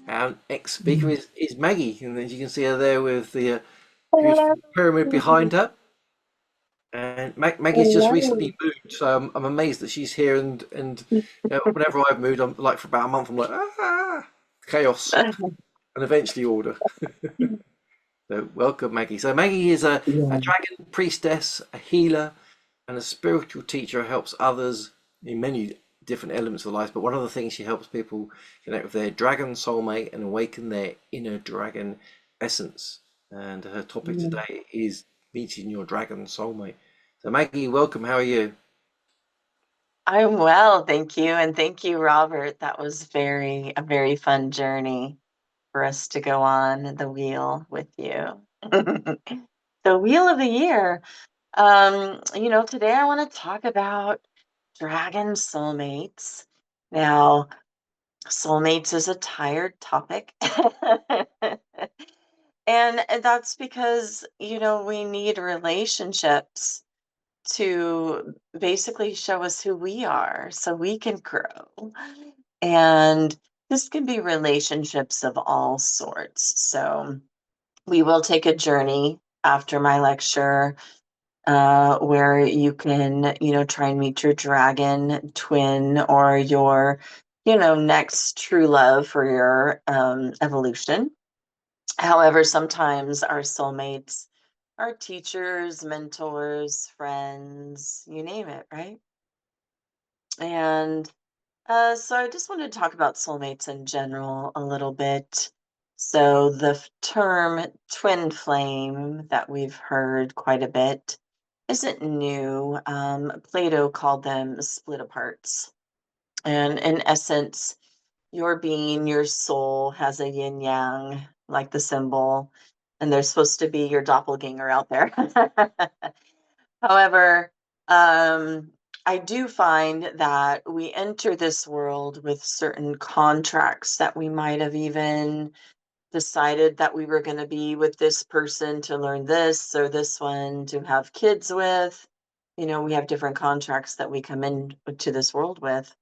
Our next speaker is Maggie, and as you can see her there with the beautiful pyramid behind her. And Maggie's just Hello. recently moved, so I'm amazed that she's here. And whenever I've moved, I'm like for about a month, I'm like chaos, and eventually order. So welcome, Maggie. So Maggie is a Yeah. dragon priestess, a healer, and a spiritual teacher who helps others in many different elements of life. But one of the things she helps people connect with their dragon soulmate and awaken their inner dragon essence. And her topic Mm. today is meeting your dragon soulmate. So Maggie, welcome. How are you? I'm well, thank you. And thank you, Robert. That was a very fun journey for us to go on the wheel with you. The wheel of the year. Today I want to talk about dragon soulmates. Now, soulmates is a tired topic. And that's because, we need relationships to basically show us who we are so we can grow. And this can be relationships of all sorts. So we will take a journey after my lecture where you can, try and meet your dragon twin or your, next true love for your evolution. However, sometimes our soulmates are teachers, mentors, friends, you name it, right? And so I just wanted to talk about soulmates in general a little bit. So the term twin flame that we've heard quite a bit isn't new. Plato called them split aparts. And in essence, your being, your soul has a yin yang, like the symbol, and there's supposed to be your doppelganger out there. However, I do find that we enter this world with certain contracts that we might have even decided that we were going to be with this person to learn this or this one to have kids with. We have different contracts that we come into this world with.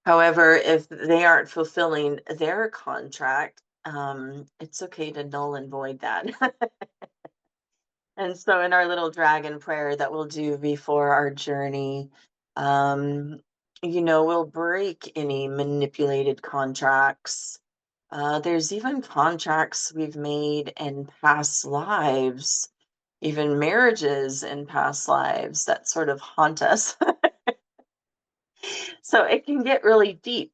However, if they aren't fulfilling their contract, it's okay to null and void that. And so, in our little dragon prayer that we'll do before our journey, um, we'll break any manipulated contracts. There's even contracts we've made in past lives, even marriages in past lives that sort of haunt us. So it can get really deep,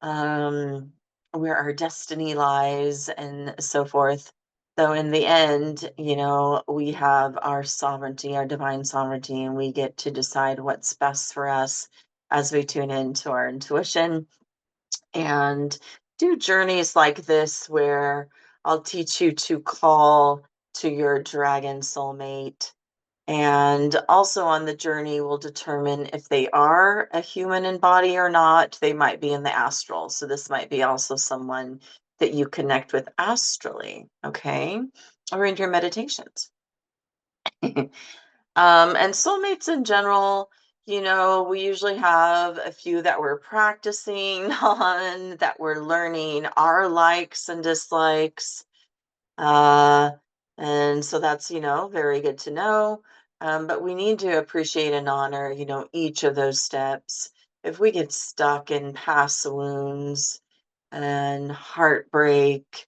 um where our destiny lies and so forth. So in the end, we have our sovereignty, our divine sovereignty, and we get to decide what's best for us as we tune into our intuition and do journeys like this where I'll teach you to call to your dragon soulmate, and also on the journey, we'll determine if they are a human in body or not. They might be in the astral. So this might be also someone that you connect with astrally, okay? Or in your meditations. And soulmates in general, we usually have a few that we're practicing on, that we're learning our likes and dislikes. Uh, and so that's, very good to know. But we need to appreciate and honor, each of those steps. If we get stuck in past wounds and heartbreak,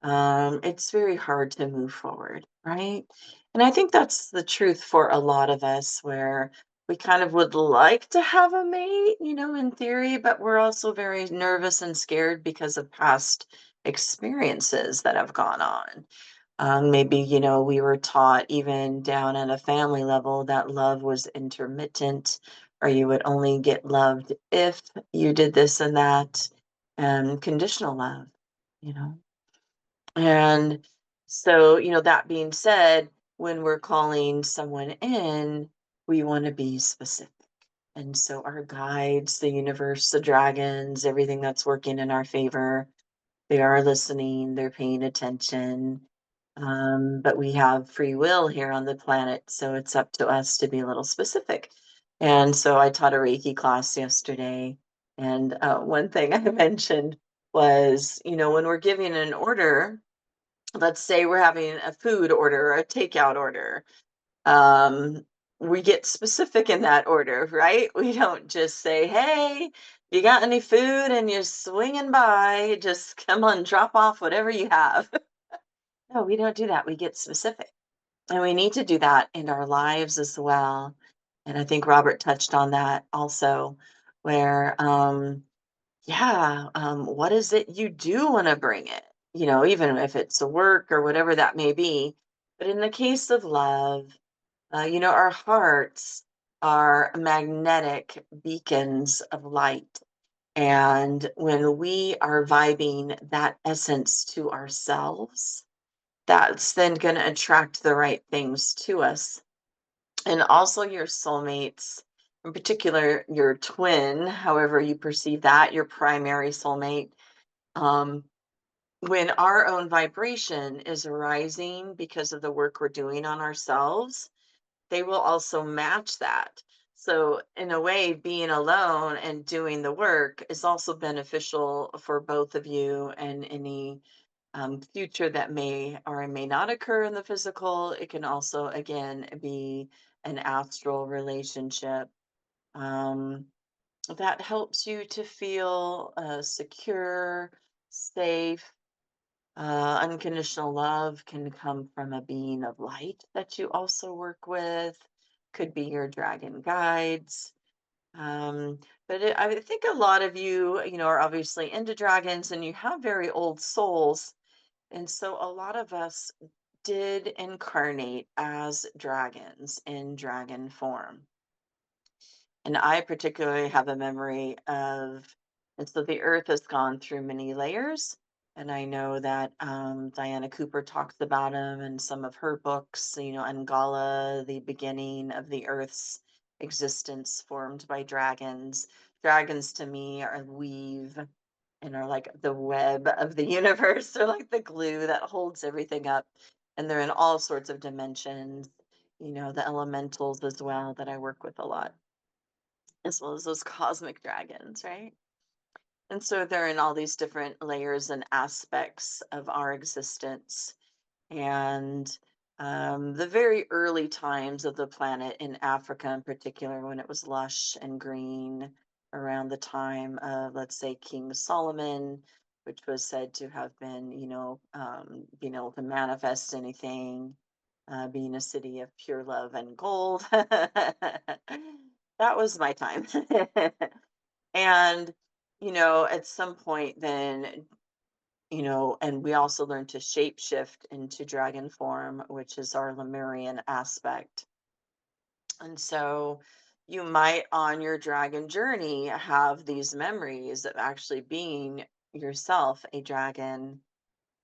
it's very hard to move forward, right? And I think that's the truth for a lot of us, where we kind of would like to have a mate, in theory, but we're also very nervous and scared because of past experiences that have gone on. Maybe, we were taught even down at a family level that love was intermittent, or you would only get loved if you did this and that, and conditional love, you know. And so, that being said, when we're calling someone in, we want to be specific. And so our guides, the universe, the dragons, everything that's working in our favor, they are listening, they're paying attention. But we have free will here on the planet, so it's up to us to be a little specific. And so I taught a Reiki class yesterday, And one thing I mentioned was, when we're giving an order, let's say we're having a food order or a takeout order, um, we get specific in that order, right? We don't just say, "Hey, you got any food?" and you're swinging by. Just come on, drop off whatever you have. No, we don't do that. We get specific. And we need to do that in our lives as well. And I think Robert touched on that also, where, yeah, what is it you do want to bring it? Even if it's a work or whatever that may be. But in the case of love, our hearts are magnetic beacons of light. And when we are vibing that essence to ourselves, that's then going to attract the right things to us. And also your soulmates, in particular, your twin, however you perceive that, your primary soulmate. Um, when our own vibration is rising because of the work we're doing on ourselves, they will also match that. So, in a way, being alone and doing the work is also beneficial for both of you and any future that may or may not occur in the physical. It can also, again, be an astral relationship um, that helps you to feel secure, safe. Unconditional love can come from a being of light that you also work with, could be your dragon guides. Um, but I think a lot of you, are obviously into dragons and you have very old souls, and so a lot of us did incarnate as dragons in dragon form. And I particularly have a memory of, and so the earth has gone through many layers. And I know that Diana Cooper talks about them in some of her books, Angala, the beginning of the earth's existence formed by dragons. Dragons to me are weave and are like the web of the universe. They're like the glue that holds everything up. And they're in all sorts of dimensions, the elementals as well that I work with a lot, as well as those cosmic dragons, right? And so they're in all these different layers and aspects of our existence. And the very early times of the planet in Africa, in particular, when it was lush and green, around the time of, let's say, King Solomon, which was said to have been, being able to manifest anything, being a city of pure love and gold. That was my time. And, at some point, then and we also learn to shape shift into dragon form, which is our Lemurian aspect. And so you might, on your dragon journey, have these memories of actually being yourself a dragon,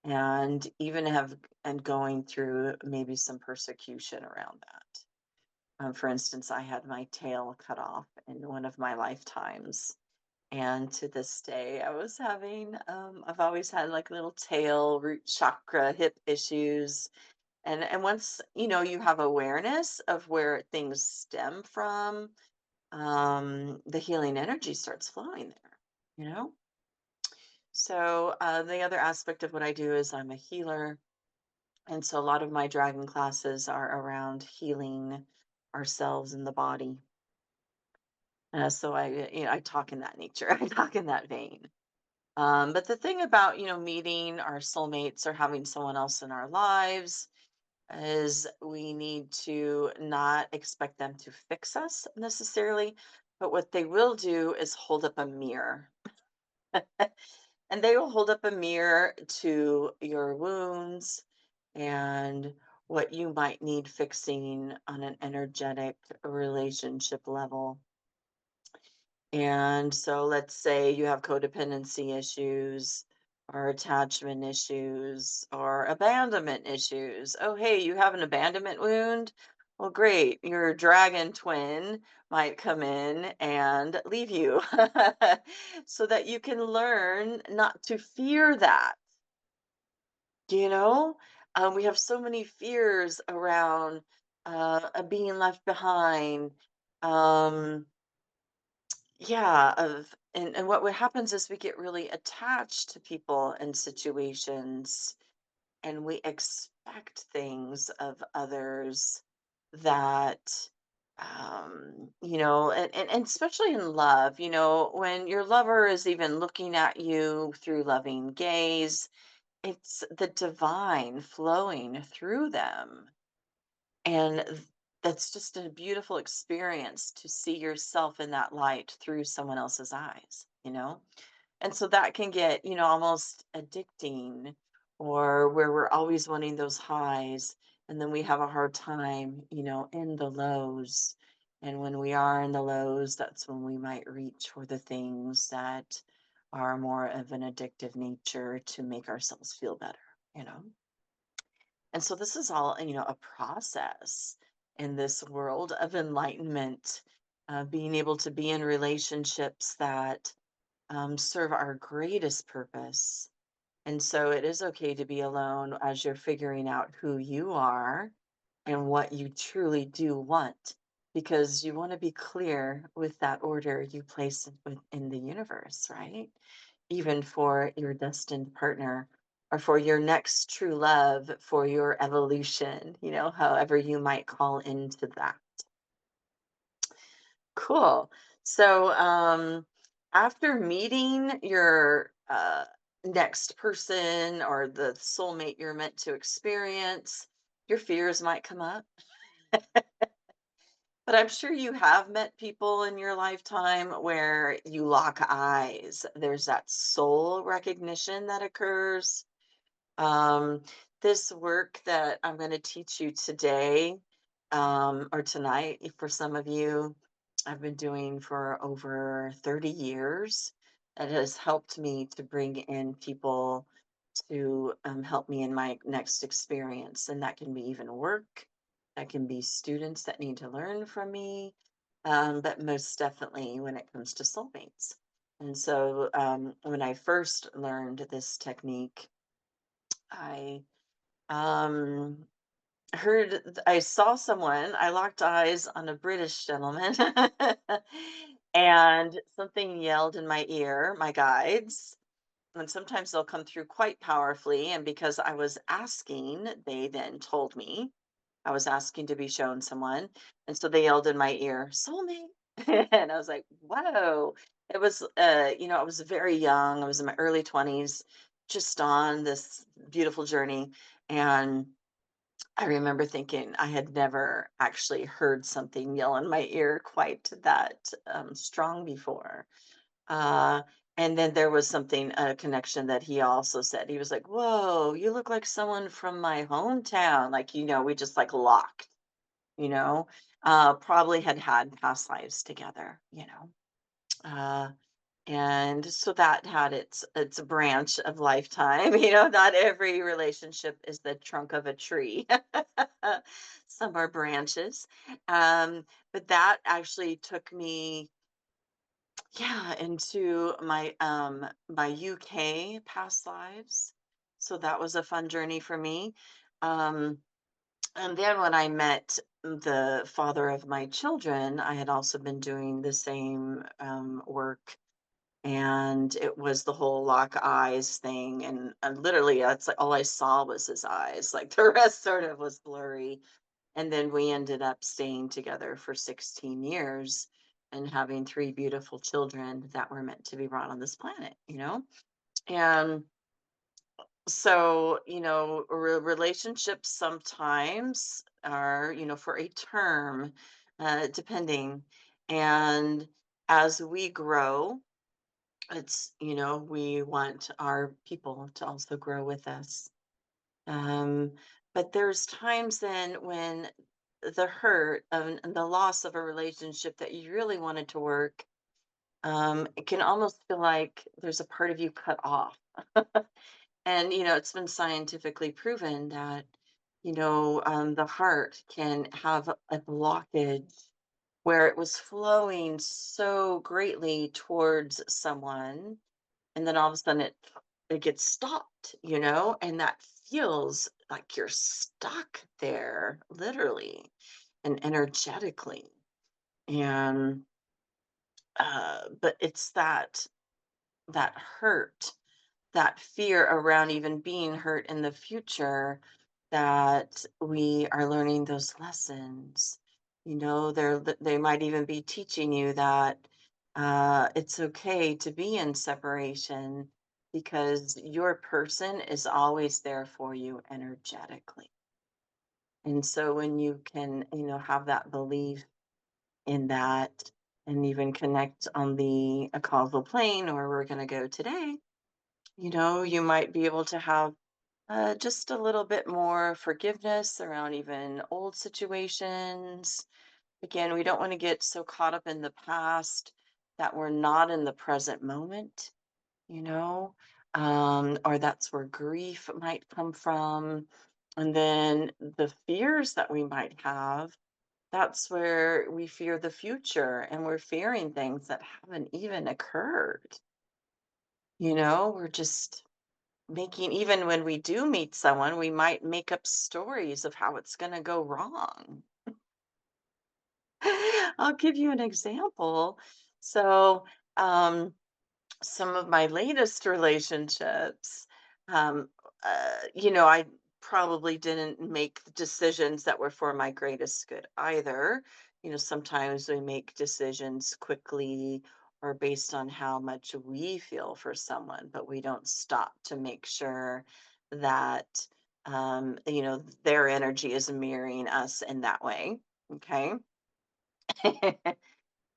and even have and going through maybe some persecution around that. For instance, I had my tail cut off in one of my lifetimes. And to this day, I've always had like little tail, root chakra, hip issues. And once, you have awareness of where things stem from, the healing energy starts flowing there, you know? So the other aspect of what I do is I'm a healer. And so a lot of my dragon classes are around healing ourselves in the body. So I talk in that nature. I talk in that vein. But the thing about, meeting our soulmates or having someone else in our lives is we need to not expect them to fix us necessarily, but what they will do is hold up a mirror. And they will hold up a mirror to your wounds and what you might need fixing on an energetic relationship level. And so let's say you have codependency issues or attachment issues or abandonment issues. Oh, hey, you have an abandonment wound? Well, great. Your dragon twin might come in and leave you so that you can learn not to fear that. You know, we have so many fears around being left behind. Um, yeah, of and what happens is we get really attached to people and situations, and we expect things of others that and especially in love, when your lover is even looking at you through loving gaze, it's the divine flowing through them. And that's just a beautiful experience to see yourself in that light through someone else's eyes. And so that can get, almost addicting, or where we're always wanting those highs. And then we have a hard time, in the lows. And when we are in the lows, that's when we might reach for the things that are more of an addictive nature to make ourselves feel better, you know? And so this is all, a process in this world of enlightenment, being able to be in relationships that serve our greatest purpose. And so it is okay to be alone as you're figuring out who you are and what you truly do want, because you want to be clear with that order you place in the universe, right? Even for your destined partner or for your next true love, for your evolution, however you might call into that. Cool. So, after meeting your next person or the soulmate you're meant to experience, your fears might come up. But I'm sure you have met people in your lifetime where you lock eyes. There's that soul recognition that occurs. Um, this work that I'm going to teach you today, or tonight, for some of you, I've been doing for over 30 years. It has helped me to bring in people to help me in my next experience. And that can be even work, that can be students that need to learn from me, but most definitely when it comes to soulmates. And so when I first learned this technique, I um I saw someone, I locked eyes on a British gentleman, and something yelled in my ear, my guides, and sometimes they'll come through quite powerfully, and because I was asking, they then told me. I was asking to be shown someone, and so they yelled in my ear, "Soulmate." And I was like, "Whoa." It was I was very young. I was in my early 20s, just on this beautiful journey, and I remember thinking I had never actually heard something yell in my ear quite that strong before. Uh, and then there was something, a connection that he also said. He was like, "Whoa, you look like someone from my hometown." Like, we just like locked, probably had past lives together, Uh, and so that had its branch of lifetime. Not every relationship is the trunk of a tree. Some are branches. But that actually took me, yeah, into my UK past lives. So that was a fun journey for me. Um and then when I met the father of my children, I had also been doing the same work, and it was the whole lock eyes thing, and literally that's like all I saw was his eyes, like the rest sort of was blurry. And then we ended up staying together for 16 years and having three beautiful children that were meant to be brought on this planet. And so, relationships sometimes are, for a term, depending. And as we grow, we want our people to also grow with us. Um, but there's times then when the hurt and the loss of a relationship that you really wanted to work, it can almost feel like there's a part of you cut off. And, it's been scientifically proven that, the heart can have a blockage where it was flowing so greatly towards someone, and then all of a sudden it gets stopped, and that feels like you're stuck there, literally and energetically. And but it's that hurt, that fear around even being hurt in the future, that we are learning those lessons. They might even be teaching you that it's okay to be in separation because your person is always there for you energetically. And so when you can, have that belief in that and even connect on the a causal plane, where we're going to go today, you might be able to have just a little bit more forgiveness around even old situations. Again, we don't want to get so caught up in the past that we're not in the present moment, you know, or that's where grief might come from. And then the fears that we might have, that's where we fear the future and we're fearing things that haven't even occurred. We're just making, even when we do meet someone, we might make up stories of how it's going to go wrong. I'll give you an example. So, um, some of my latest relationships, um, I probably didn't make decisions that were for my greatest good either. Sometimes we make decisions quickly or based on how much we feel for someone, but we don't stop to make sure that, their energy is mirroring us in that way. Okay.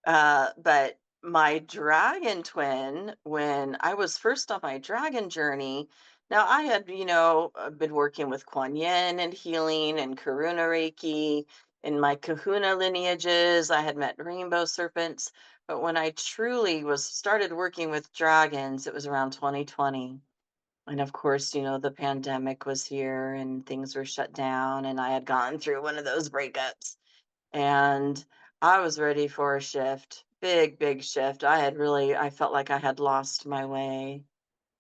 But my dragon twin, when I was first on my dragon journey, now I had, been working with Kuan Yin and healing and Karuna Reiki in my Kahuna lineages. I had met rainbow serpents, but when I truly was started working with dragons, it was around 2020. And of course, the pandemic was here and things were shut down, and I had gone through one of those breakups. And I was ready for a shift, big, big shift. I felt like I had lost my way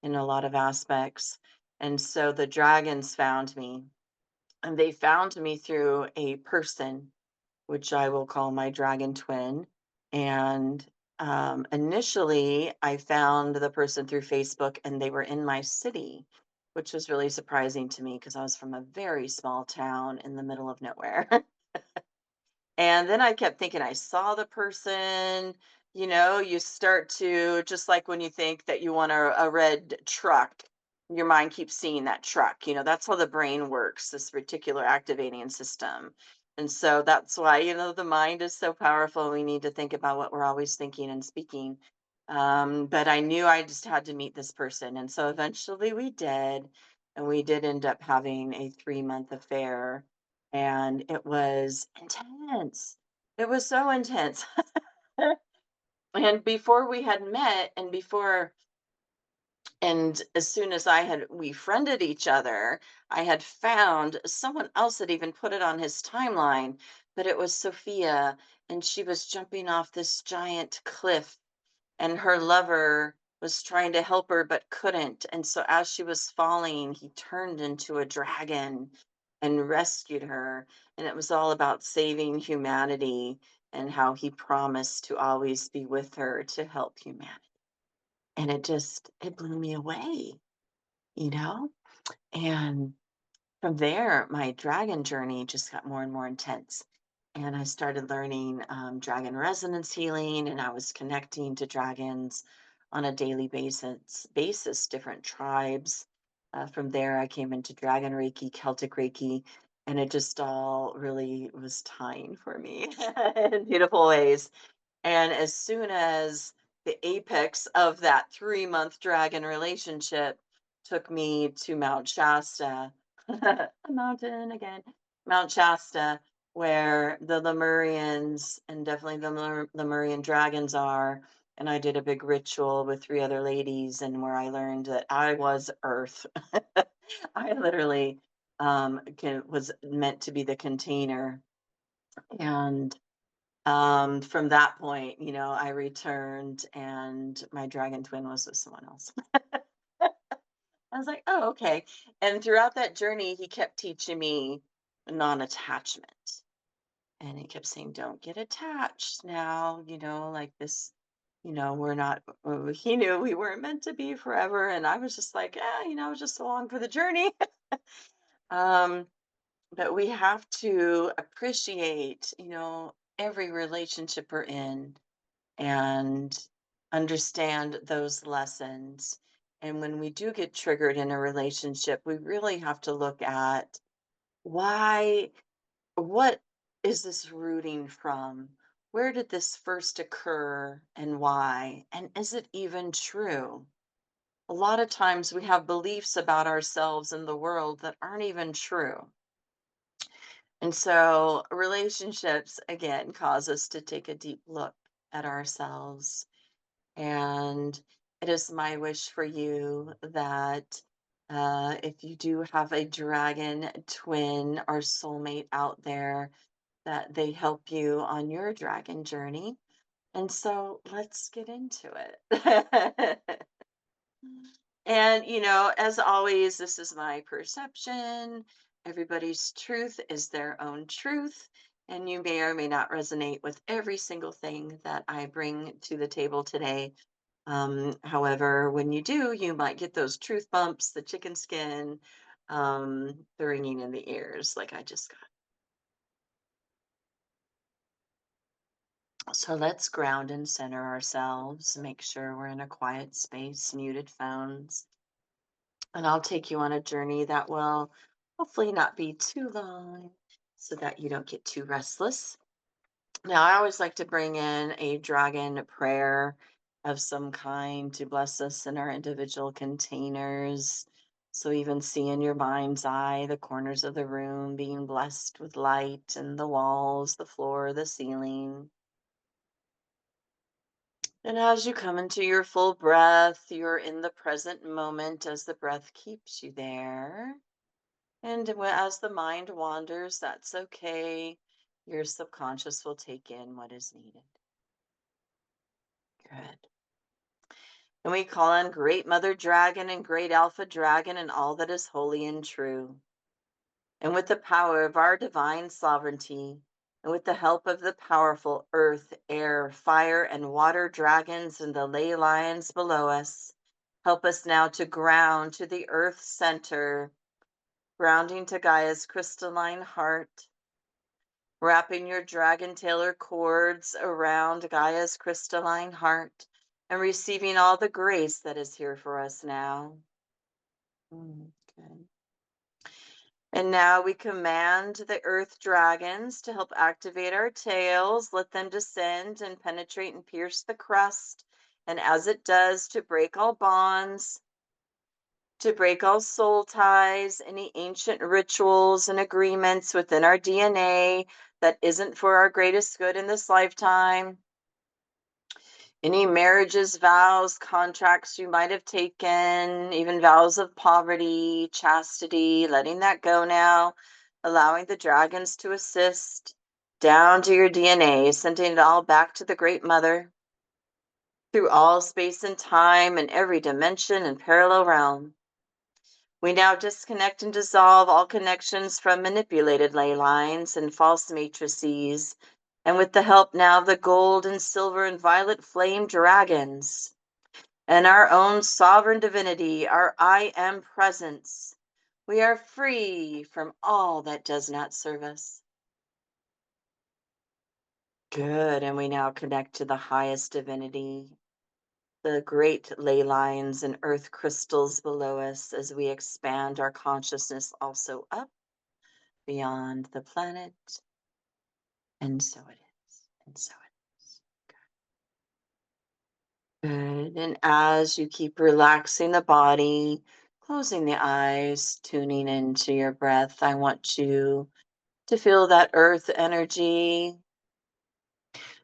in a lot of aspects. And so the dragons found me, and they found me through a person, which I will call my dragon twin. And initially, I found the person through Facebook, and they were in my city, which was really surprising to me because I was from a very small town in the middle of nowhere. And then I kept thinking I saw the person. You start to, just like when you think that you want a red truck, your mind keeps seeing that truck. That's how the brain works, this reticular activating system. And so that's why, the mind is so powerful. We need to think about what we're always thinking and speaking. But I knew I just had to meet this person. And so eventually we did. And we did end up having a 3-month affair, and it was intense. It was so intense. And before we had met, and as soon as we friended each other, I had found someone else had even put it on his timeline, but it was Sophia, and she was jumping off this giant cliff, and her lover was trying to help her but couldn't. And so as she was falling, he turned into a dragon and rescued her. And it was all about saving humanity and how he promised to always be with her to help humanity. And it blew me away, you know? And from there, my dragon journey just got more and more intense. And I started learning dragon resonance healing, and I was connecting to dragons on a daily basis, different tribes. From there, I came into Dragon Reiki, Celtic Reiki, and it just all really was tying for me in beautiful ways. And as soon as the apex of that 3-month dragon relationship took me to Mount Shasta, a mountain again, Mount Shasta, where the Lemurians and definitely the Lemurian dragons are. And I did a big ritual with 3 other ladies, and where I learned that I was Earth. I literally was meant to be the container. And from that point, I returned, and my dragon twin was with someone else. I was like, oh, okay. And throughout that journey, he kept teaching me non-attachment. And he kept saying, don't get attached now, like this. we're not, he knew we weren't meant to be forever. And I was just like, yeah, just along for the journey. um, but we have to appreciate, every relationship we're in and understand those lessons. And when we do get triggered in a relationship, we really have to look at why, what is this rooting from? Where did this first occur and why? And is it even true? A lot of times we have beliefs about ourselves and the world that aren't even true. And so relationships, again, cause us to take a deep look at ourselves. And it is my wish for you that if you do have a dragon twin or soulmate out there, that they help you on your dragon journey. And so let's get into it. And, as always, this is my perception. Everybody's truth is their own truth. And you may or may not resonate with every single thing that I bring to the table today. However, when you do, you might get those truth bumps, the chicken skin, the ringing in the ears, like I just got. So let's ground and center ourselves. Make sure we're in a quiet space, muted phones. And I'll take you on a journey that will hopefully not be too long so that you don't get too restless. Now, I always like to bring in a dragon prayer of some kind to bless us in our individual containers. So, even see in your mind's eye the corners of the room being blessed with light and the walls, the floor, the ceiling. And as you come into your full breath, you're in the present moment as the breath keeps you there. And as the mind wanders, that's okay. Your subconscious will take in what is needed. Good. And we call on Great Mother Dragon and Great Alpha Dragon and all that is holy and true. And with the power of our divine sovereignty, and with the help of the powerful earth, air, fire, and water dragons and the ley lines below us, help us now to ground to the earth center, grounding to Gaia's crystalline heart, wrapping your dragon tailor cords around Gaia's crystalline heart and receiving all the grace that is here for us now. Okay. And now we command the earth dragons to help activate our tails, let them descend and penetrate and pierce the crust. And as it does, to break all bonds, to break all soul ties, any ancient rituals and agreements within our DNA that isn't for our greatest good in this lifetime. Any marriages, vows, contracts you might have taken, even vows of poverty, chastity, letting that go now, allowing the dragons to assist down to your DNA, sending it all back to the Great Mother through all space and time and every dimension and parallel realm. We now disconnect and dissolve all connections from manipulated ley lines and false matrices, and with the help now of the gold and silver and violet flame dragons and our own sovereign divinity, our I am presence, we are free from all that does not serve us. Good, and we now connect to the highest divinity, the great ley lines and earth crystals below us as we expand our consciousness also up beyond the planet. And so it is. And so it is. Good. And as you keep relaxing the body, closing the eyes, tuning into your breath, I want you to feel that earth energy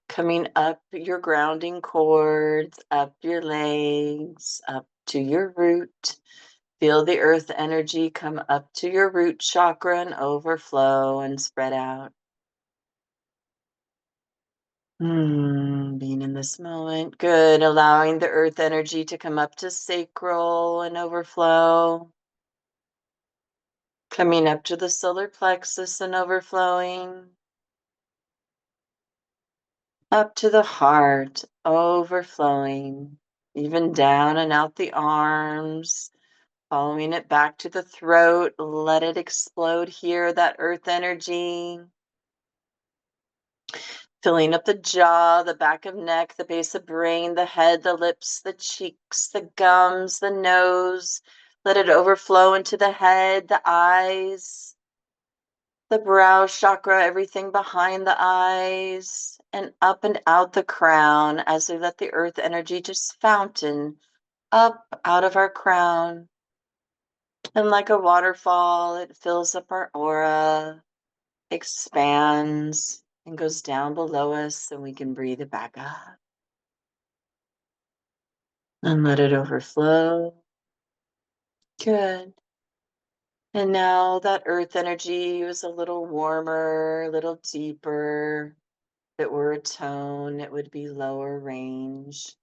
coming up your grounding cords, up your legs, up to your root. Feel the earth energy come up to your root chakra and overflow and spread out. Being in this moment. Good. Allowing the earth energy to come up to sacral and overflow. Coming up to the solar plexus and overflowing. Up to the heart, overflowing, even down and out the arms, following it back to the throat. Let it explode here, that earth energy. Filling up the jaw, the back of neck, the base of brain, the head, the lips, the cheeks, the gums, the nose. Let it overflow into the head, the eyes, the brow chakra, everything behind the eyes, and up and out the crown as we let the earth energy just fountain up out of our crown. And like a waterfall, it fills up our aura, expands, and goes down below us, and we can breathe it back up and let it overflow. Good. And now that earth energy was a little warmer, a little deeper. If it were a tone, it would be lower range.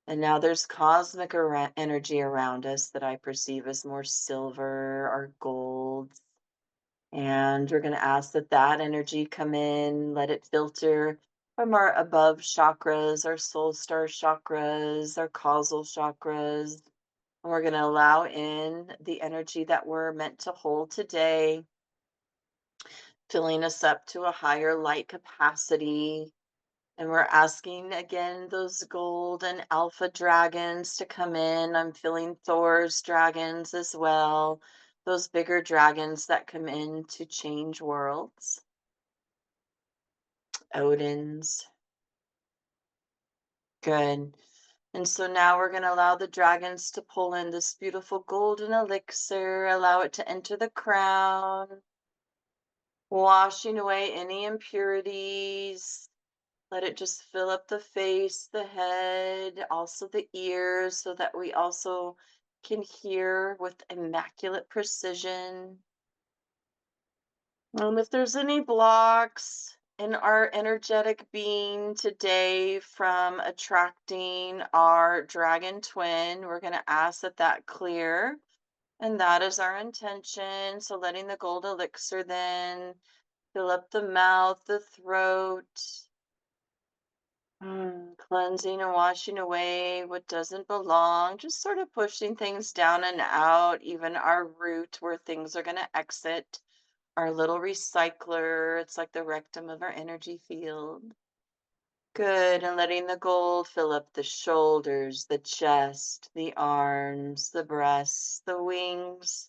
And now there's cosmic energy around us that I perceive as more silver or gold. And we're going to ask that that energy come in, let it filter from our above chakras, our soul star chakras, our causal chakras. And we're going to allow in the energy that we're meant to hold today, filling us up to a higher light capacity. And we're asking again those golden alpha dragons to come in. I'm feeling Thor's dragons as well. Those bigger dragons that come in to change worlds. Odin's. Good. And so now we're going to allow the dragons to pull in this beautiful golden elixir, allow it to enter the crown, washing away any impurities. Let it just fill up the face, the head, also the ears, so that we also can hear with immaculate precision. If there's any blocks in our energetic being today from attracting our dragon twin, we're going to ask that that clear. And that is our intention. So letting the gold elixir then fill up the mouth, the throat, cleansing and washing away what doesn't belong, just sort of pushing things down and out, even our root where things are going to exit, our little recycler. It's like the rectum of our energy field. Good. And letting the gold fill up the shoulders, the chest, the arms, the breasts, the wings.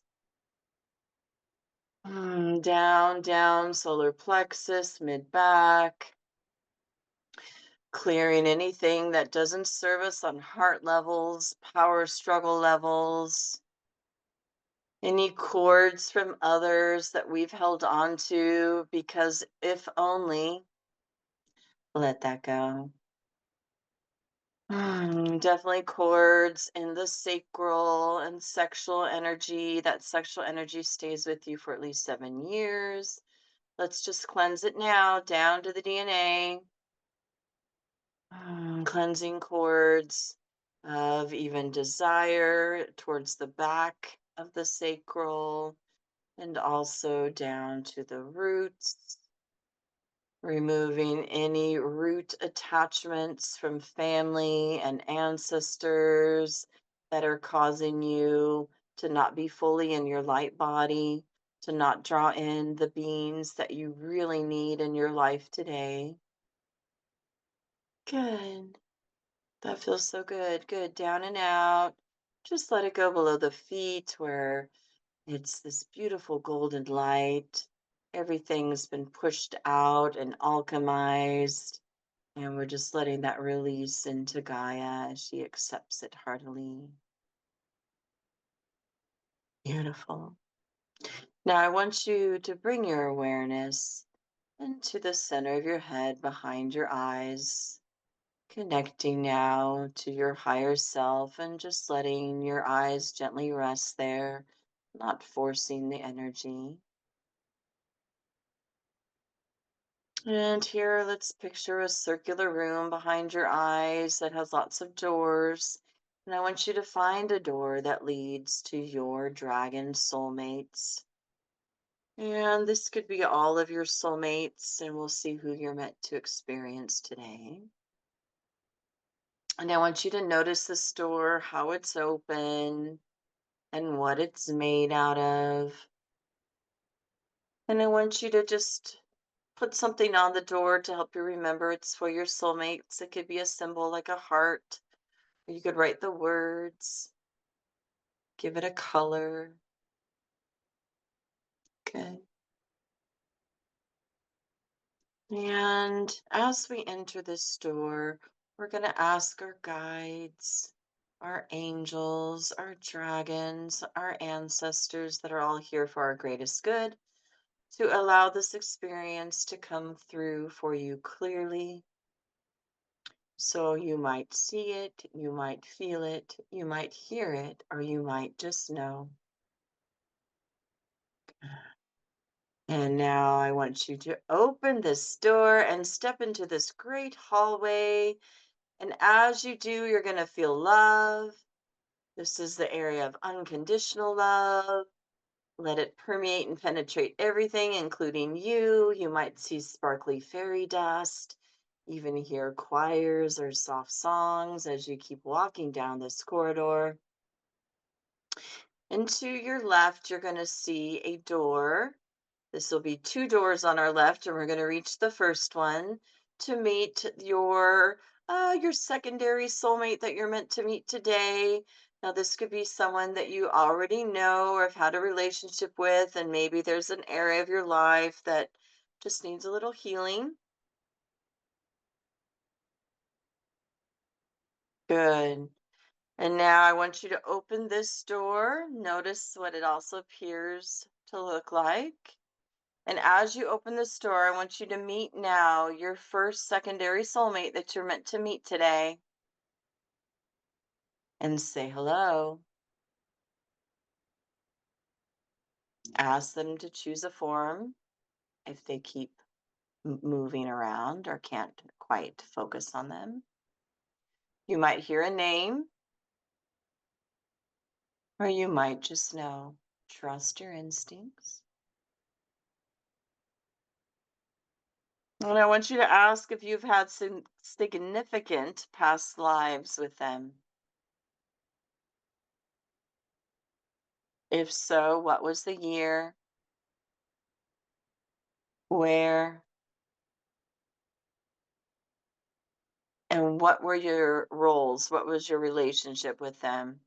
Down, down, solar plexus, mid back. Clearing anything that doesn't serve us on heart levels, power struggle levels, any cords from others that we've held on to because if only, let that go. Definitely cords in the sacral and sexual energy. That sexual energy stays with you for at least 7 years. Let's just cleanse it now down to the DNA. Cleansing cords of even desire towards the back of the sacral and also down to the roots, removing any root attachments from family and ancestors that are causing you to not be fully in your light body, to not draw in the beings that you really need in your life today. Good. That feels so good. Good. Down and out. Just let it go below the feet where it's this beautiful golden light. Everything's been pushed out and alchemized. And we're just letting that release into Gaia as she accepts it heartily. Beautiful. Now I want you to bring your awareness into the center of your head behind your eyes. Connecting now to your higher self and just letting your eyes gently rest there, not forcing the energy. And here, let's picture a circular room behind your eyes that has lots of doors. And I want you to find a door that leads to your dragon soulmates. And this could be all of your soulmates, and we'll see who you're meant to experience today. And I want you to notice the store, how it's open, and what it's made out of. And I want you to just put something on the door to help you remember it's for your soulmates. It could be a symbol like a heart, or you could write the words, give it a color. Okay. And as we enter this door, we're going to ask our guides, our angels, our dragons, our ancestors that are all here for our greatest good to allow this experience to come through for you clearly. So you might see it, you might feel it, you might hear it, or you might just know. And now I want you to open this door and step into this great hallway. And as you do, you're going to feel love. This is the area of unconditional love. Let it permeate and penetrate everything, including you. You might see sparkly fairy dust, even hear choirs or soft songs as you keep walking down this corridor. And to your left, you're going to see a door. This will be two doors on our left, and we're going to reach the first one to meet your secondary soulmate that you're meant to meet today. Now, this could be someone that you already know or have had a relationship with, and maybe there's an area of your life that just needs a little healing. Good. And now I want you to open this door. Notice what it also appears to look like. And as you open this door, I want you to meet now your first secondary soulmate that you're meant to meet today and say hello. Ask them to choose a form if they keep moving around or can't quite focus on them. You might hear a name, or you might just know. Trust your instincts. And I want you to ask if you've had some significant past lives with them. If so, what was the year? Where? And what were your roles? What was your relationship with them?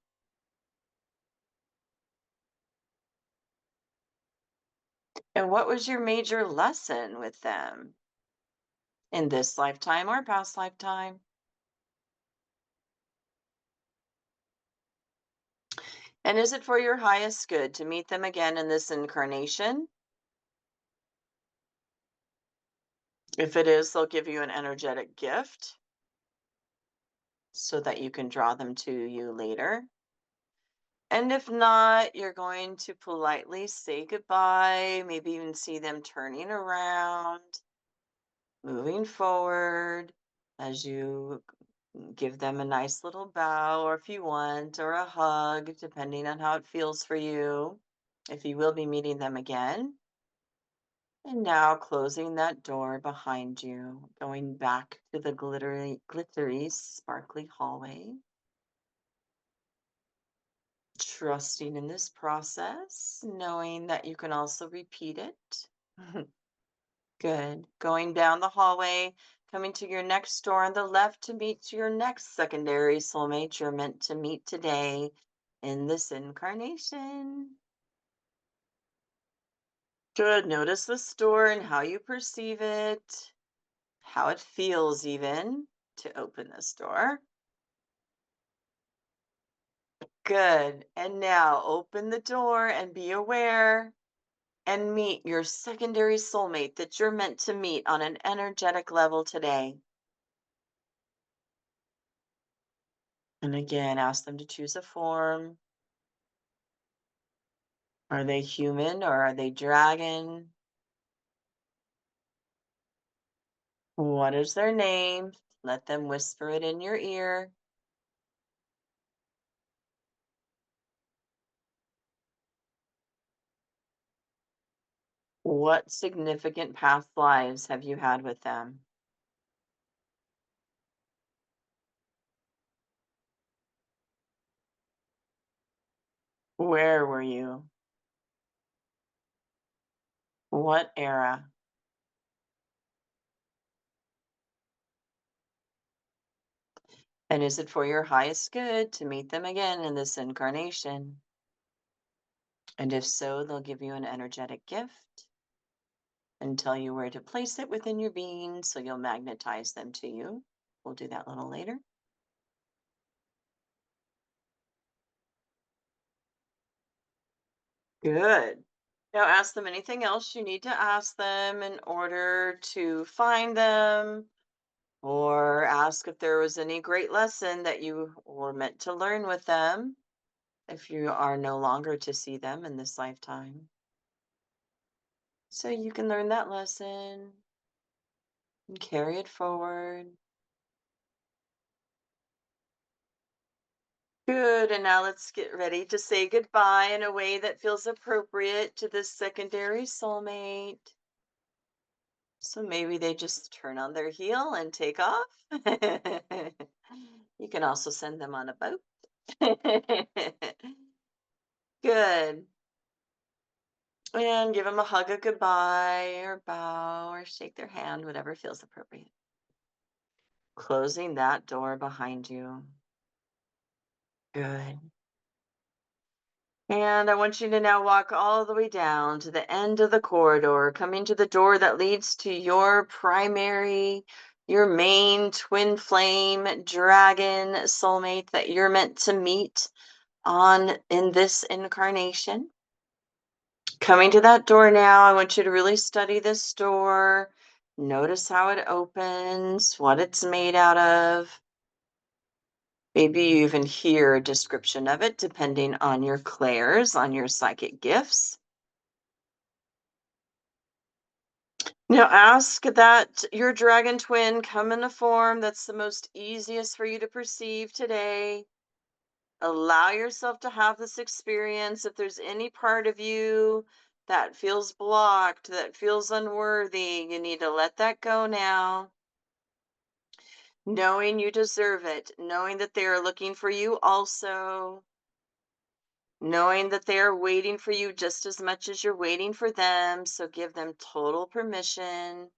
And what was your major lesson with them in this lifetime or past lifetime? And is it for your highest good to meet them again in this incarnation? If it is, they'll give you an energetic gift so that you can draw them to you later. And if not, you're going to politely say goodbye, maybe even see them turning around, moving forward as you give them a nice little bow, or if you want, or a hug, depending on how it feels for you, if you will be meeting them again. And now closing that door behind you, going back to the glittery, sparkly hallway. Trusting in this process, knowing that you can also repeat it. Good. Going down the hallway, coming to your next door on the left to meet your next secondary soulmate you're meant to meet today in this incarnation. Good. Notice the store and how you perceive it, how it feels even to open this door. Good. And now open the door and be aware and meet your secondary soulmate that you're meant to meet on an energetic level today. And again, ask them to choose a form. Are they human or are they dragon? What is their name? Let them whisper it in your ear. What significant past lives have you had with them? Where were you? What era? And is it for your highest good to meet them again in this incarnation? And if so, they'll give you an energetic gift and tell you where to place it within your being so you'll magnetize them to you. We'll do that a little later. Good. Now ask them anything else you need to ask them in order to find them, or ask if there was any great lesson that you were meant to learn with them if you are no longer to see them in this lifetime. So you can learn that lesson and carry it forward. Good. And now let's get ready to say goodbye in a way that feels appropriate to this secondary soulmate. So maybe they just turn on their heel and take off. You can also send them on a boat. Good. And give them a hug of goodbye or bow or shake their hand, whatever feels appropriate. Closing that door behind you. Good. And I want you to now walk all the way down to the end of the corridor, coming to the door that leads to your primary, your main twin flame dragon soulmate that you're meant to meet on in this incarnation. Coming to that door now, I want you to really study this door. Notice how it opens, what it's made out of. Maybe you even hear a description of it depending on your clairs, on your psychic gifts. Now ask that your dragon twin come in a form that's the most easiest for you to perceive today. Allow yourself to have this experience. If there's any part of you that feels blocked, that feels unworthy, you need to let that go now. Knowing you deserve it, knowing that they are looking for you also, knowing that they are waiting for you just as much as you're waiting for them. So give them total permission.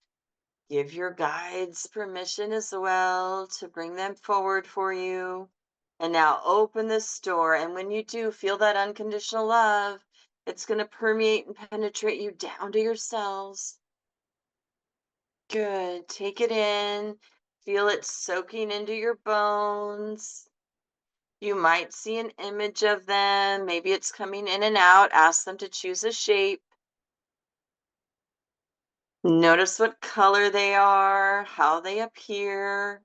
Give your guides permission as well to bring them forward for you. And now open this door. And when you do feel that unconditional love, it's going to permeate and penetrate you down to your cells. Good. Take it in. Feel it soaking into your bones. You might see an image of them. Maybe it's coming in and out. Ask them to choose a shape. Notice what color they are, how they appear.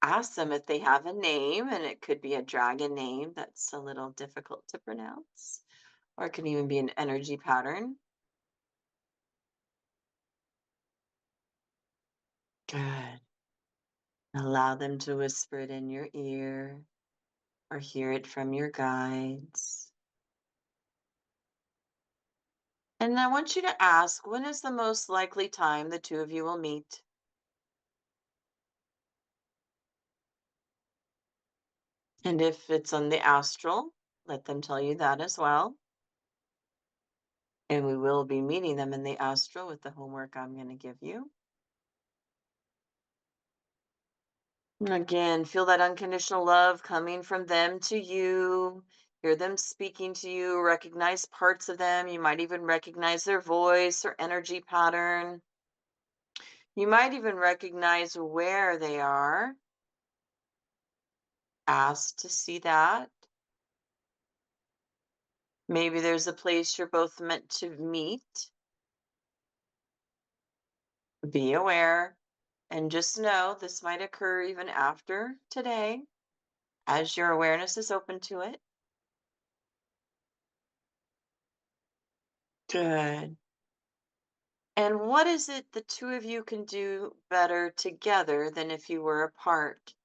Ask them if they have a name, and it could be a dragon name that's a little difficult to pronounce, or it can even be an energy pattern. Good. Allow them to whisper it in your ear or hear it from your guides. And I want you to ask, when is the most likely time the two of you will meet? And if it's on the astral, let them tell you that as well. And we will be meeting them in the astral with the homework I'm going to give you. And again, feel that unconditional love coming from them to you. Hear them speaking to you. Recognize parts of them. You might even recognize their voice or energy pattern. You might even recognize where they are. Ask to see that. Maybe there's a place you're both meant to meet. Be aware. And just know this might occur even after today as your awareness is open to it. Good. And what is it the two of you can do better together than if you were apart?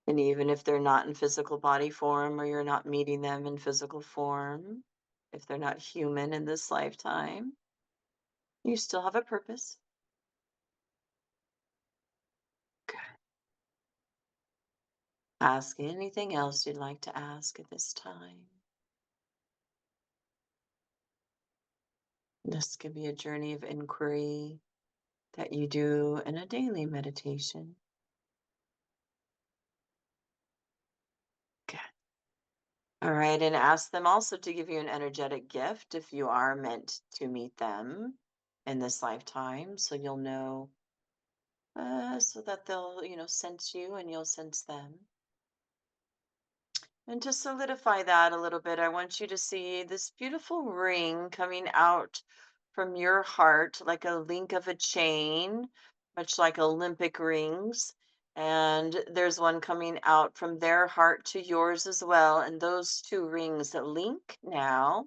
And even if they're not in physical body form or you're not meeting them in physical form, if they're not human in this lifetime, you still have a purpose. Ask anything else you'd like to ask at this time. This could be a journey of inquiry that you do in a daily meditation. Good. All right, and ask them also to give you an energetic gift if you are meant to meet them in this lifetime, so you'll know, so that they'll, sense you and you'll sense them. And to solidify that a little bit, I want you to see this beautiful ring coming out from your heart, like a link of a chain, much like Olympic rings. And there's one coming out from their heart to yours as well. And those two rings that link now.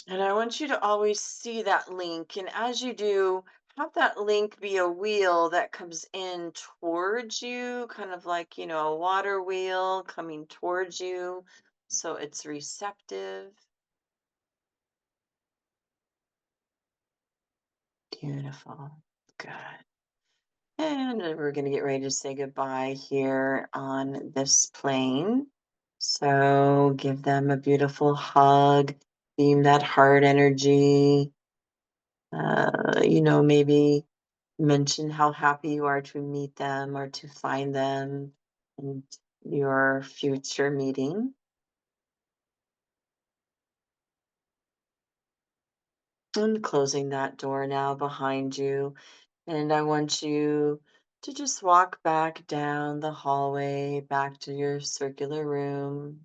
And I want you to always see that link. And as you do, have that link be a wheel that comes in towards you, kind of like, a water wheel coming towards you. So it's receptive. Beautiful. Good. And then we're going to get ready to say goodbye here on this plane. So give them a beautiful hug, beam that heart energy. Maybe mention how happy you are to meet them or to find them in your future meeting. And closing that door now behind you. And I want you to just walk back down the hallway, back to your circular room.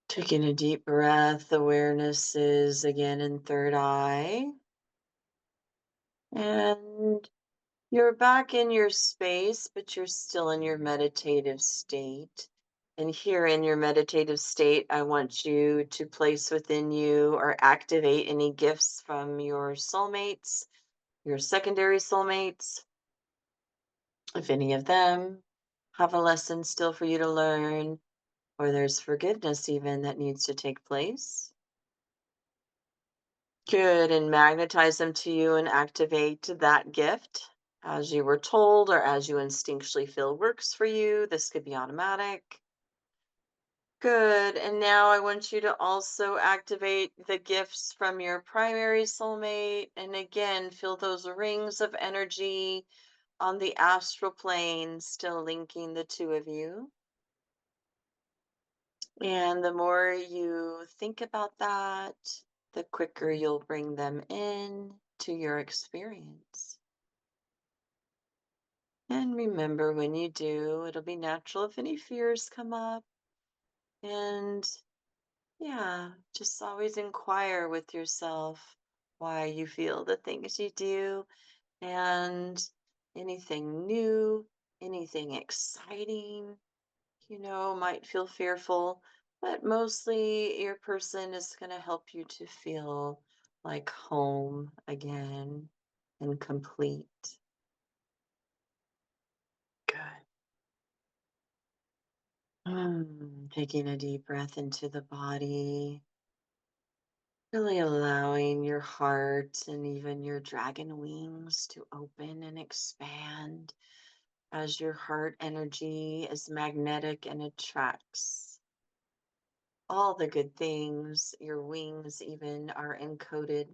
Taking a deep breath, awareness is again in third eye. And you're back in your space, but you're still in your meditative state. And here in your meditative state, I want you to place within you or activate any gifts from your soulmates, your secondary soulmates, if any of them have a lesson still for you to learn, or there's forgiveness even that needs to take place. Good, and magnetize them to you and activate that gift as you were told or as you instinctually feel works for you. This could be automatic. Good, and now I want you to also activate the gifts from your primary soulmate. And again, feel those rings of energy on the astral plane, still linking the two of you. And the more you think about that, the quicker you'll bring them in to your experience. And remember, when you do, it'll be natural if any fears come up. And yeah, just always inquire with yourself why you feel the things you do and anything new, anything exciting, might feel fearful, but mostly your person is going to help you to feel like home again and complete. Good. Taking a deep breath into the body, really allowing your heart and even your dragon wings to open and expand as your heart energy is magnetic and attracts all the good things. Your wings even are encoded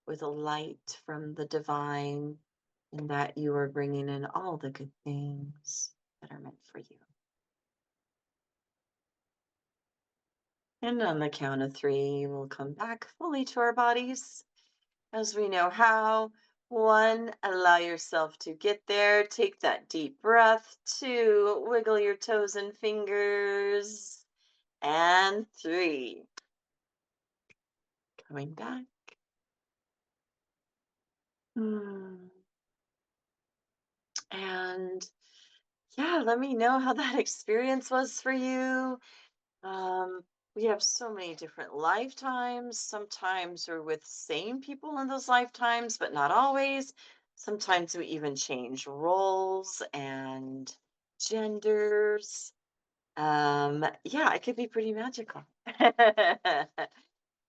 with a light from the divine, and that you are bringing in all the good things that are meant for you. And on the count of three, we'll come back fully to our bodies as we know how. One, allow yourself to get there. Take that deep breath. Two, wiggle your toes and fingers. And three, coming back. Hmm. And yeah, let me know how that experience was for you. Um, we have so many different lifetimes. Sometimes we're with same people in those lifetimes, but not always. Sometimes we even change roles and genders. Yeah, it could be pretty magical.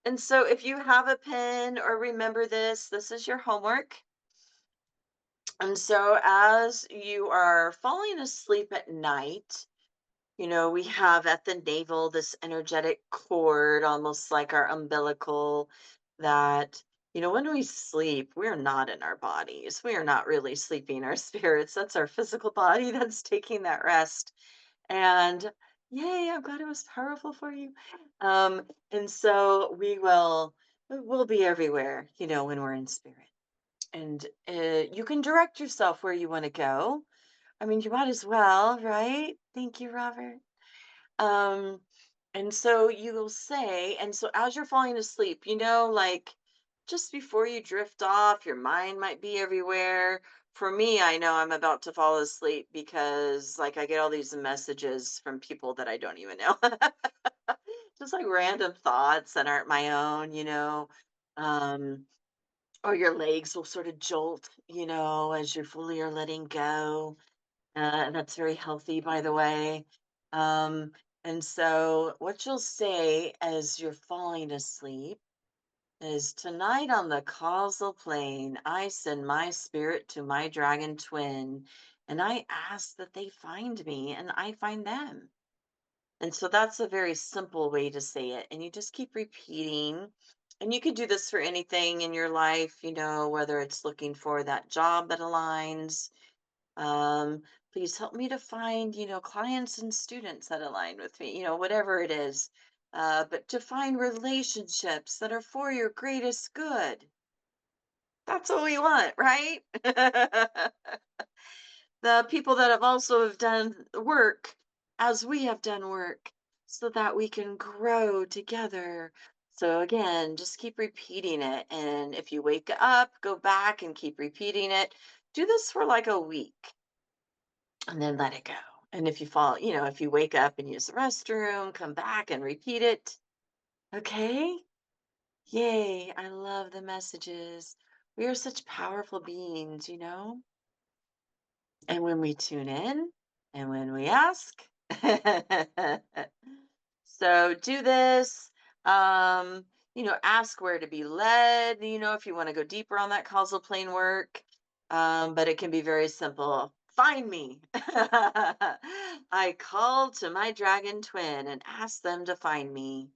And so if you have a pen or remember this, this is your homework. And so as you are falling asleep at night, we have at the navel this energetic cord, almost like our umbilical, that, when we sleep, we're not in our bodies. We are not really sleeping our spirits. That's our physical body that's taking that rest. And yay, I'm glad it was powerful for you. And so we'll be everywhere, when we're in spirit. And you can direct yourself where you want to go. I mean, you might as well, right? Thank you, Robert. Um, and so you will say, and so as you're falling asleep, like just before you drift off, your mind might be everywhere. For me, I know I'm about to fall asleep because, like, I get all these messages from people that I don't even know. Just like random thoughts that aren't my own, Um, or your legs will sort of jolt, as you fully are letting go. That's very healthy, by the way. Um, and so, what you'll say as you're falling asleep is, tonight on the causal plane, I send my spirit to my dragon twin, and I ask that they find me and I find them. And so, that's a very simple way to say it. And you just keep repeating. And you could do this for anything in your life, whether it's looking for that job that aligns, please help me to find, clients and students that align with me, whatever it is. But to find relationships that are for your greatest good. That's what we want, right? The people that have also have done work as we have done work so that we can grow together. So again, just keep repeating it. And if you wake up, go back and keep repeating it. Do this for like a week and then let it go. And if you fall, if you wake up and use the restroom, come back and repeat it. Okay? Yay. I love the messages. We are such powerful beings, And when we tune in and when we ask. So do this. Um, ask where to be led, if you want to go deeper on that causal plane work. But it can be very simple. Find me. I call to my dragon twin and ask them to find me.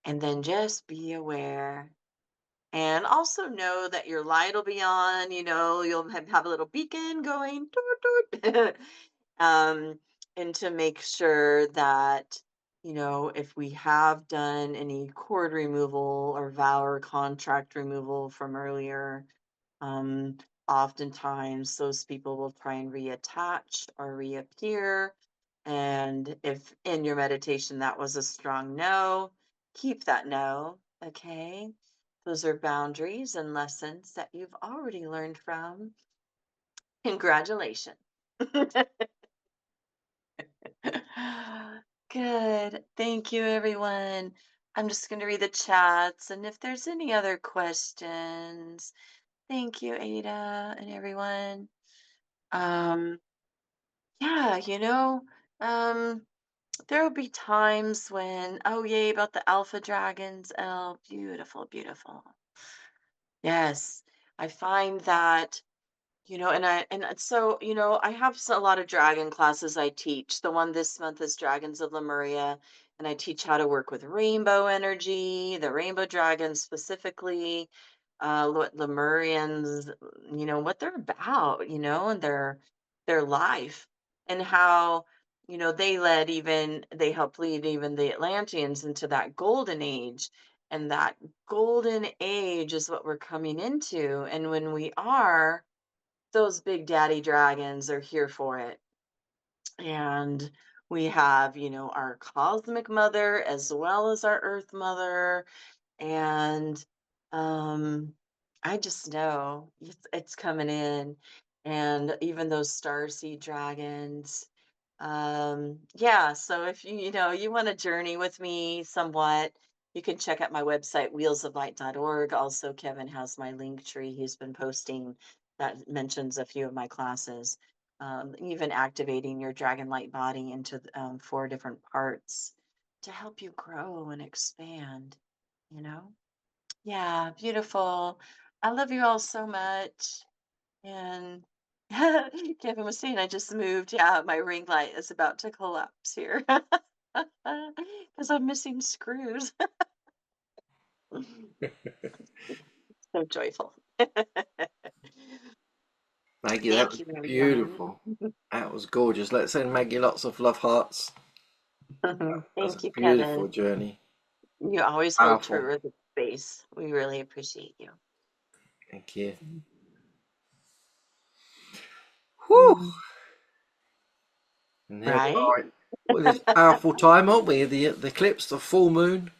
And then just be aware. And also know that your light will be on, you'll have a little beacon going. Doot, doot. um, and to make sure that, if we have done any cord removal or vow or contract removal from earlier, um, oftentimes those people will try and reattach or reappear. And if in your meditation that was a strong no, keep that no. Okay. Those are boundaries and lessons that you've already learned from. Congratulations. Good. Thank you, everyone. I'm just going to read the chats. And if there's any other questions, thank you, Ada, and everyone. Um, yeah, um, there will be times when, oh, yay, about the alpha dragons. Oh, beautiful, beautiful. Yes, I find that. So, I have a lot of dragon classes I teach. The one this month is Dragons of Lemuria, and I teach how to work with rainbow energy, the rainbow dragons specifically, what Lemurians, what they're about, and their life, and how, they helped lead even the Atlanteans into that golden age. And that golden age is what we're coming into. And when we are, those big daddy dragons are here for it. And we have, our cosmic mother as well as our earth mother. And um, I just know it's coming in. And even those starseed dragons. Yeah, so if you want to journey with me somewhat, you can check out my website, wheelsoflight.org. Also, Kevin has my link tree he's been posting that mentions a few of my classes. Even activating your dragon light body into 4 different parts to help you grow and expand, you know? Yeah, beautiful. I love you all so much. And Kevin was saying I just moved. Yeah, my ring light is about to collapse here because I'm missing screws. So joyful. Maggie, that Thank was you, everyone. beautiful. That was gorgeous. Let's send Maggie lots of love hearts. That's a Thank you, beautiful Kevin. journey. You always hold Powerful. true to the space. We really appreciate you. Thank you. Whew. Mhm. And there we Right? are. Well, this powerful time, aren't we? The eclipse, the full moon,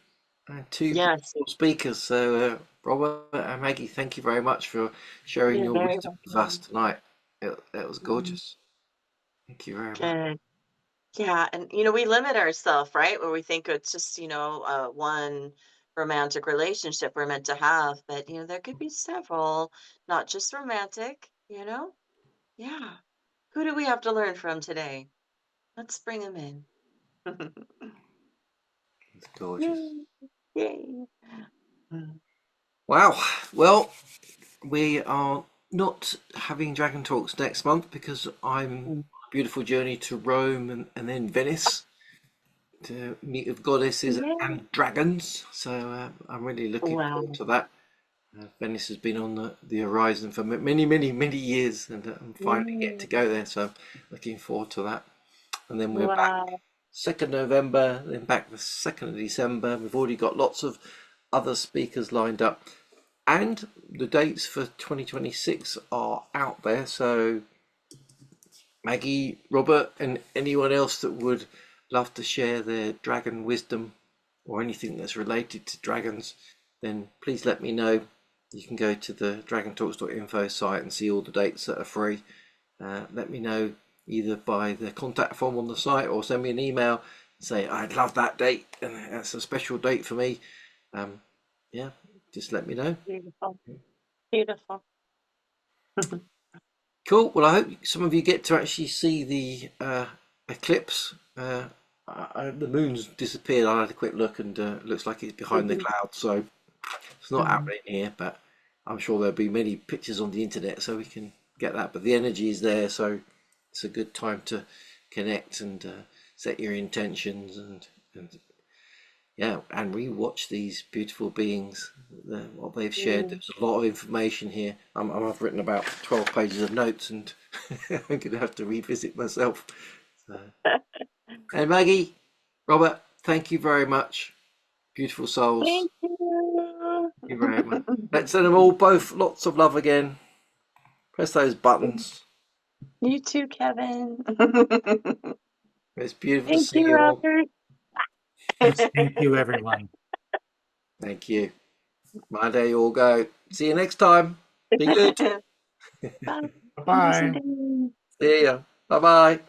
and two Yes, beautiful speakers. So, Robert and Maggie, thank you very much for sharing you're your very wisdom with us welcome. tonight. It was Mhm. gorgeous. Thank you very much. Good. Yeah, and we limit ourselves, right? Where we think it's just, one romantic relationship we're meant to have, but there could be several, not just romantic. Yeah. Who do we have to learn from today? Let's bring them in. It's gorgeous. Yay. Yay. Mm. Wow. Well, we are not having Dragon Talks next month because I'm on Mm. a beautiful journey to Rome and then Venice to meet with goddesses Yay. and dragons. So I'm really looking forward Wow. to that. Venice has been on the horizon for many, many, many years, and I'm finally getting to Mm. go there. So I'm looking forward to that. And then we're back Wow. 2nd November, then back the 2nd of December. We've already got lots of other speakers lined up. And the dates for 2026 are out there. So Maggie, Robert, and anyone else that would love to share their dragon wisdom or anything that's related to dragons, then please let me know. You can go to the dragontalks.info site and see all the dates that are free. Let me know either by the contact form on the site or send me an email and say, I'd love that date and that's a special date for me. Yeah, just let me know. Beautiful. Beautiful. Cool. Well, I hope some of you get to actually see the eclipse. The moon's disappeared. I had a quick look, and looks like it's behind the Mhm. clouds, so it's not Mhm. happening here. But I'm sure there'll be many pictures on the internet, so we can get that. But the energy is there, so it's a good time to connect and set your intentions and yeah, and rewatch these beautiful beings, what they've shared. Mm. There's a lot of information here. I've written about 12 pages of notes, and I'm going to have to revisit myself. So. And Maggie, Robert, thank you very much. Beautiful souls. Thank you. Thank you very much. Let's send them all both lots of love again. Press those buttons. You too, Kevin. It's beautiful to Thank see you, you all. Robert. Yes, thank you, everyone. Thank you. My day you all go. See you next time. Be good. Bye. Have a Bye-bye. good day. See ya. Bye bye.